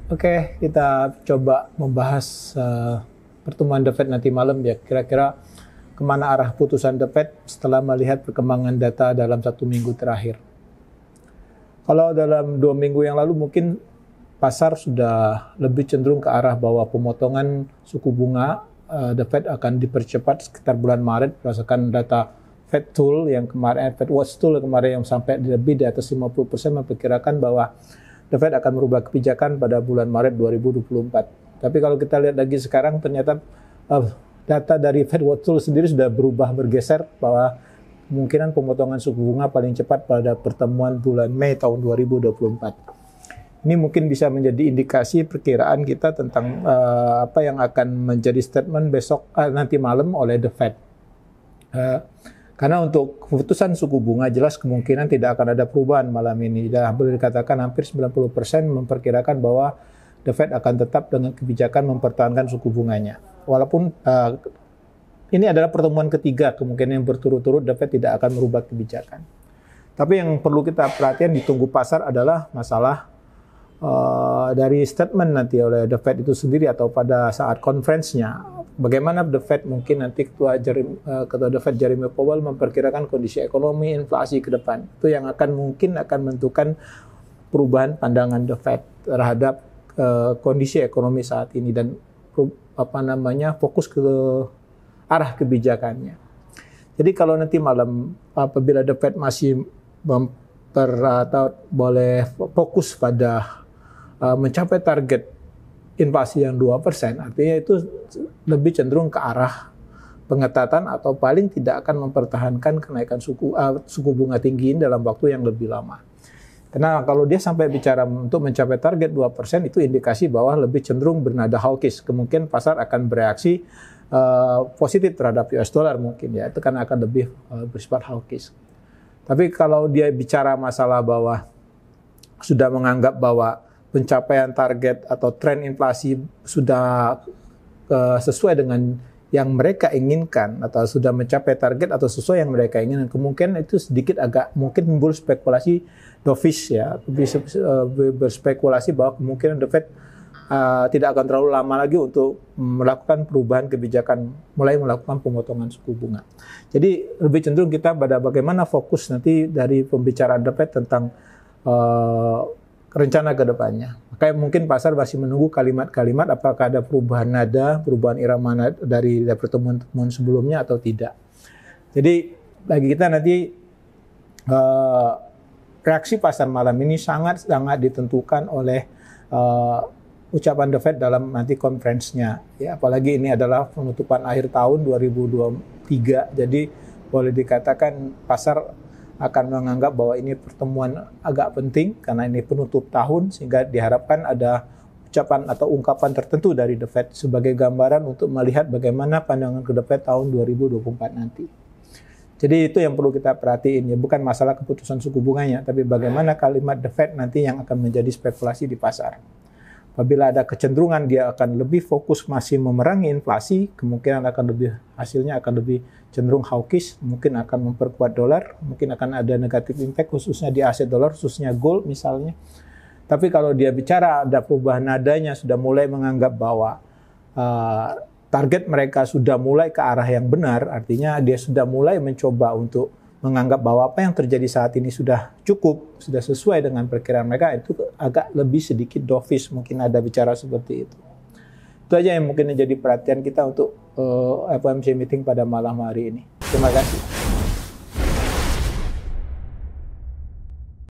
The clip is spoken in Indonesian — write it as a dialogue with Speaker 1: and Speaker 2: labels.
Speaker 1: Oke, kita coba membahas pertemuan The Fed nanti malam ya. Kira-kira kemana arah putusan The Fed setelah melihat perkembangan data dalam 1 minggu terakhir. Kalau dalam 2 minggu yang lalu mungkin pasar sudah lebih cenderung ke arah bahwa pemotongan suku bunga The Fed akan dipercepat sekitar bulan Maret berdasarkan data Fed Tool yang kemarin, Fed Watch Tool yang kemarin yang sampai lebih di atas 50% memperkirakan bahwa The Fed akan merubah kebijakan pada bulan Maret 2024. Tapi kalau kita lihat lagi sekarang ternyata data dari Fed Watch Tool sendiri sudah berubah bergeser bahwa kemungkinan pemotongan suku bunga paling cepat pada pertemuan bulan Mei tahun 2024. Ini mungkin bisa menjadi indikasi perkiraan kita tentang apa yang akan menjadi statement besok nanti malam oleh The Fed. Karena untuk keputusan suku bunga jelas kemungkinan tidak akan ada perubahan malam ini. Boleh dikatakan hampir 90% memperkirakan bahwa The Fed akan tetap dengan kebijakan mempertahankan suku bunganya. Walaupun ini adalah pertemuan ketiga, kemungkinan yang berturut-turut The Fed tidak akan merubah kebijakan. Tapi yang perlu kita perhatikan ditunggu pasar adalah masalah dari statement nanti oleh The Fed itu sendiri atau pada saat conference-nya. Bagaimana The Fed mungkin nanti ketua The Fed Jerome Powell memperkirakan kondisi ekonomi, inflasi ke depan. Itu yang mungkin akan menentukan perubahan pandangan The Fed terhadap kondisi ekonomi saat ini dan fokus ke arah kebijakannya. Jadi kalau nanti malam apabila The Fed masih boleh fokus pada mencapai target inflasi yang 2%, artinya itu lebih cenderung ke arah pengetatan atau paling tidak akan mempertahankan kenaikan suku bunga tinggi dalam waktu yang lebih lama. Karena kalau dia sampai bicara untuk mencapai target 2%, itu indikasi bahwa lebih cenderung bernada hawkish. Kemungkinan pasar akan bereaksi positif terhadap US dollar mungkin ya, itu karena akan lebih bersifat hawkish. Tapi kalau dia bicara masalah bahwa sudah menganggap bahwa pencapaian target atau tren inflasi sudah sesuai dengan yang mereka inginkan atau sudah mencapai target atau sesuai yang mereka inginkan, kemungkinan itu sedikit agak mungkin timbul spekulasi dovish ya, berspekulasi bahwa kemungkinan The Fed tidak akan terlalu lama lagi untuk melakukan perubahan kebijakan, mulai melakukan pemotongan suku bunga. Jadi lebih cenderung kita pada bagaimana fokus nanti dari pembicaraan The Fed tentang rencana ke depannya. Makanya mungkin pasar masih menunggu kalimat-kalimat apakah ada perubahan nada, perubahan irama dari pertemuan sebelumnya atau tidak. Jadi bagi kita nanti reaksi pasar malam ini sangat-sangat ditentukan oleh ucapan The Fed dalam nanti conference-nya. Ya, apalagi ini adalah penutupan akhir tahun 2023. Jadi boleh dikatakan pasar akan menganggap bahwa ini pertemuan agak penting karena ini penutup tahun, sehingga diharapkan ada ucapan atau ungkapan tertentu dari The Fed sebagai gambaran untuk melihat bagaimana pandangan ke The Fed tahun 2024 nanti. Jadi itu yang perlu kita perhatiin ya, bukan masalah keputusan suku bunganya, tapi bagaimana kalimat The Fed nanti yang akan menjadi spekulasi di pasar. Apabila ada kecenderungan dia akan lebih fokus masih memerangi inflasi, kemungkinan hasilnya akan lebih cenderung hawkish, mungkin akan memperkuat dolar, mungkin akan ada negatif impact khususnya di aset dolar, khususnya gold misalnya. Tapi kalau dia bicara ada perubahan nadanya, sudah mulai menganggap bahwa target mereka sudah mulai ke arah yang benar, artinya dia sudah mulai mencoba untuk menganggap bahwa apa yang terjadi saat ini sudah cukup, sudah sesuai dengan perkiraan mereka, itu agak lebih sedikit dovish, mungkin ada bicara seperti itu. Itu aja yang mungkin menjadi perhatian kita untuk FOMC meeting pada malam hari ini. Terima kasih.